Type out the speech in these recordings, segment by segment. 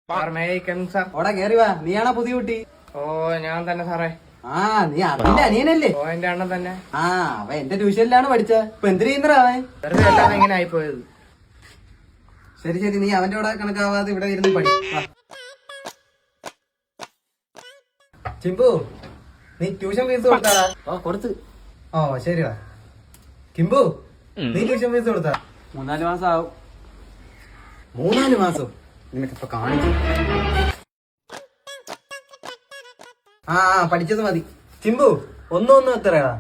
ഓടാ കേറി വാ. നീയാണോ പുതിയ കുട്ടി? ഓ ഞാൻ തന്നെ സാറേ. ആ നീ അവന്റെ അനിയനല്ലേ? ഓ എന്റെ അണ്ണൻ തന്നെ. ആ അവൻ എന്റെ ട്യൂഷനിലാണ് പഠിച്ച. ഇപ്പൊ എന്തിനു ചെയ്യുന്നടാ അവൻ? വെറുതെ അല്ലാതെ ഇങ്ങനെ ആയിപ്പോയത്. ശരി ശരി, നീ അവന്റെ കൂടെ കണക്കാവാതെ ഇവിടെ ഇരുന്ന് പഠി. ചിമ്പു, നീ ട്യൂഷൻ ഫീസ് കൊടുത്താടാ? ഓ കൊടുത്ത്. ഓ ശരി വാ. കിംബു, നീ ട്യൂഷൻ ഫീസ് കൊടുത്താ? 3-4 മാസം ആവും. 3-4 മാസം നിനക്കിപ്പൊ കാണിച്ചു. ആ പഠിച്ചത് മതി. ചിമ്പു, ഒന്നും എത്രയാ?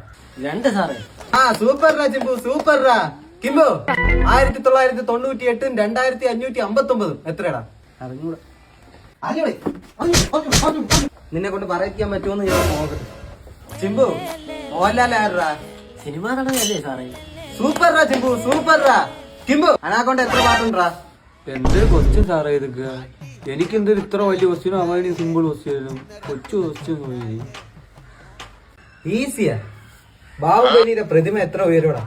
2 സാറേ. ആ സൂപ്പർറാ ചിമ്പു, സൂപ്പർറാ. കിംബു, 1998 2559 എത്രയാടാ? അറിഞ്ഞൂടാ. നിന്നെ കൊണ്ട് പറയിക്കാൻ പറ്റുമോന്ന് ഞാൻ നോക്കട്ടെ. ചിമ്പു, മോഹൻലാലാ? സിനിമാ നടനല്ലേ സാറേ? സൂപ്പർറാ ചിമ്പു, സൂപ്പർറാ. കിംബു, അനാക്കൊണ്ട് എത്ര പാട്ടുണ്ടാ? എന്ത് ക്വസ്റ്റ്യൻ സാറേ ഇതൊക്കെ? എനിക്കെന്തൊരു ഇത്ര വലിയ ക്വസ്റ്റ്യനും അവന് സിമ്പിൾ ക്വസ്റ്റ്യനും കൊച്ചു ക്വസ്റ്റ്യൻ. ഈസിയാ. ബാഹുബലിയുടെ പ്രതിമ എത്ര ഉയരോടാ?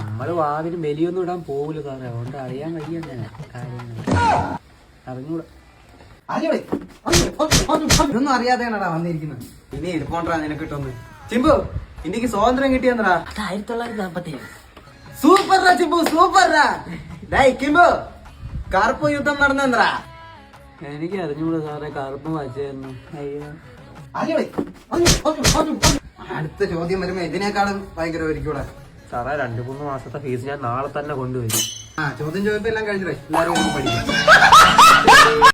നമ്മള് വാതിന് ബലിയൊന്നും ഇടാൻ പോവില്ല സാറേ, അതുകൊണ്ട് അറിയാൻ വയ്യ കാര്യങ്ങൾ. അറിഞ്ഞൂടാ. ഇതൊന്നും അറിയാതെയാണടാ വന്നിരിക്കുന്നത്. ഇനി ഇരിപ്പോണ്ടാ നിനക്ക് കിട്ടുന്നു. ചിമ്പു, ഇന്ത്യക്ക് സ്വാതന്ത്ര്യം കിട്ടിയെന്നടാ? അത് 1947. സൂപ്പർറാ ചിമ്പു, സൂപ്പർറാ. ഡേയ് കിംബു, കറുപ്പ് യുദ്ധം നടന്നെന്നടാ? എനിക്ക് അറിഞ്ഞൂടാ സാറേ, കറുപ്പ് വച്ചായിരുന്നു. അയ്യോ. അടുത്ത ചോദ്യം വരുമ്പോ ഇതിനേക്കാളും ഭയങ്കരമായിരിക്കൂടെ സാറേ? 2-3 മാസത്തെ ഫീസ് ഞാൻ നാളെ തന്നെ കൊണ്ടുവരും. ചോദ്യം ചോദിപ്പെല്ലാം കഴിഞ്ഞില്ലേ? എല്ലാവരും പഠിക്കും.